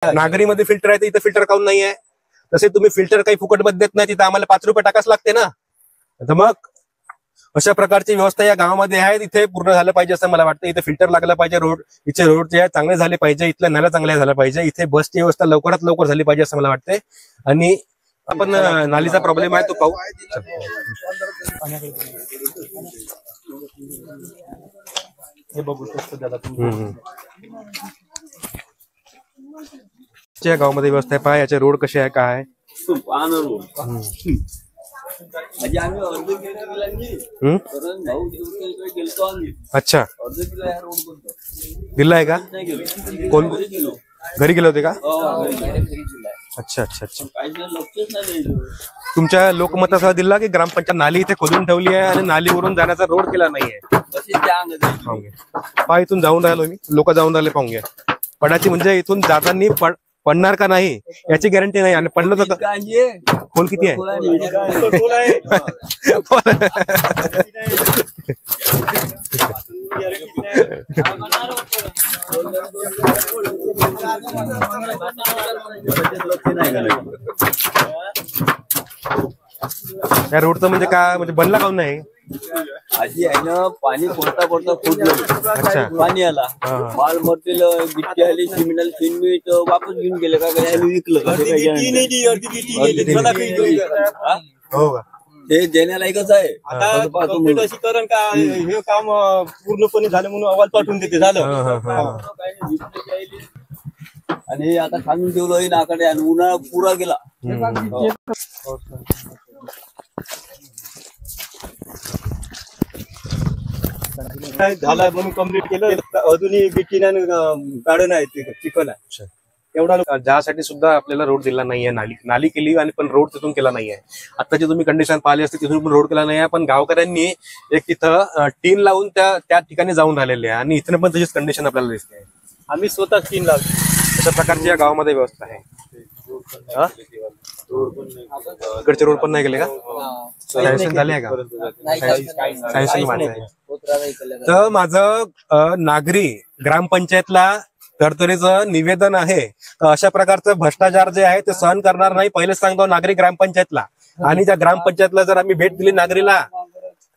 नागरीमध्ये filter आहे तर इथं फिल्टर काऊन नाही आहे? तसे तुम्ही फिल्टर काही फुकटमध्ये देत नाही, तिथं आम्हाला 5 रुपये टाकाच लागते ना. तर मग अशा प्रकारची व्यवस्था या गावामध्ये आहे, इथे पूर्ण झालं पाहिजे असं मला वाटतं. इथे फिल्टर लागलं पाहिजे, इथे रोड जे आहे चांगले झाले पाहिजे, इथल्या नाल्या चांगल्या झाल्या पाहिजे, इथे बसची व्यवस्था लवकरात लवकर झाली पाहिजे असं मला वाटतंय. आणि आपण नालीचा प्रॉब्लेम आहे तो पाहू. हे बघू शकतो दादा तुम्ही गावामध्ये व्यवस्था आहे, पहा याचे रोड कसे आहे काय. अच्छा, दिला आहे का? कोण घरी गेले होते का? अच्छा अच्छा अच्छा. तुमच्या लोकमताचा दिला की ग्रामपंचायत नाली इथे खोदून ठेवली आहे आणि नालीवरून जाण्याचा रोड केला नाहीये? पहा इथून जाऊन राहिलो मी, लोक जाऊन राहिले पाहून घ्या. पडाची म्हणजे इथून जाताना पडणार का नाही याची गॅरंटी नाही, आणि पडलं तर खोल किती आहे? या रोडचं म्हणजे काय, म्हणजे बनला काऊन नाही? आधी आहे ना, पाणी पडता पडता खोदलं, पाणी आला, माल मटेरियल गिट्टी आली, सिमेंट वापस घेऊन गेले का, विकलं. हो का? ते देण्यालायकच आहे. आता करण का हे काम पूर्णपणे झालं म्हणून अहवाल पाठवून देते झालं. आणि आता खांदून ठेवलं नाकडे, आणि उन्हाळा पुरा गेला. झाला म्हणून कम्प्लीट केलं, अजूनही गिट्टीनं गाडं आहे, चिखल आहे एवढा. ज्यासाठी सुद्धा आपल्याला रोड दिला नाहीये, नाली केली आणि पण रोड तिथून केला नाहीये. आताची तुम्ही कंडिशन पाहिली असते, तिथून पण रोड केला नाहीये, पण गावकऱ्यांनी एक तिथं टीन लावून त्या ठिकाणी जाऊन राहिलेले आहे, आणि इथं पण तशीच कंडिशन आपल्याला दिसते. आम्ही स्वतः टीन लावली. अशा प्रकारची या गावामध्ये व्यवस्था आहे. इकडचे रोड पण नाही गेले का? सँक्शन झाले आहे का? सँक्शन आहे. तर माझं नागरी ग्रामपंचायतला तरतरीचं निवेदन आहे, तर अशा प्रकारचं भ्रष्टाचार जे आहे ते सहन करणार नाही. पहिलेच सांगतो नागरी ग्रामपंचायतला, आणि त्या ग्रामपंचायतला जर आम्ही भेट दिली नागरीला,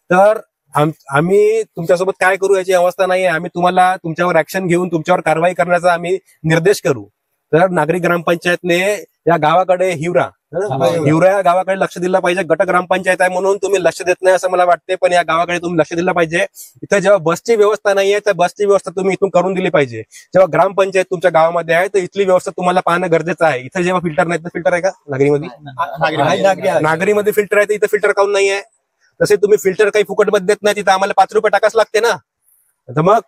तर आम्ही तुमच्यासोबत काय करू याची अवस्था नाहीये. आम्ही तुम्हाला तुमच्यावर ऍक्शन घेऊन तुमच्यावर कारवाई करण्याचा आम्ही निर्देश करू. तर नागरी ग्रामपंचायतने या गावाकडे हिवरा या गावाकडे लक्ष दिलं पाहिजे. गट ग्रामपंचायत आहे म्हणून तुम्ही लक्ष देत नाही असं मला वाटते, पण या गावाकडे तुम्ही लक्ष दिलं पाहिजे. इथे जेव्हा बसची व्यवस्था नाहीये, तर बसची व्यवस्था तुम्ही इथून करून दिली पाहिजे. जेव्हा ग्रामपंचायत तुमच्या गावामध्ये आहे, तर इथली व्यवस्था तुम्हाला पाहणं गरजेचं आहे. इथे जेव्हा फिल्टर नाही, तर फिल्टर आहे का नागरीमध्ये? नागरीमध्ये फिल्टर आहे तर इथं फिल्टर काऊन नाही आहे? तसे तुम्ही फिल्टर काही फुकटमध्ये देत नाही, तिथं आम्हाला 5 रुपये टाकाच लागते ना. तर मग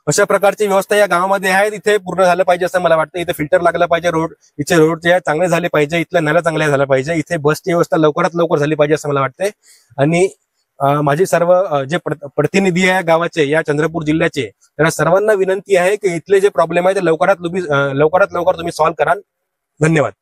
अशा प्रकारची व्यवस्था या गावामध्ये आहे, इथे पूर्ण झालं पाहिजे असं मला वाटतं. इथे फिल्टर लागलं पाहिजे, इथे रोड जे आहे चांगले झाले पाहिजे, इथल्या नाल्या चांगल्या झाल्या पाहिजे, इथे बसची व्यवस्था लवकरात लवकर झाली पाहिजे असं मला वाटतंय. आणि माझी सर्व जे प्रतिनिधी आहे गावाचे, या चंद्रपूर जिल्ह्याचे, त्यांना सर्वांना विनंती आहे की इथले जे प्रॉब्लेम आहे ते लवकरात लवकर तुम्ही सॉल्व्ह करा. धन्यवाद.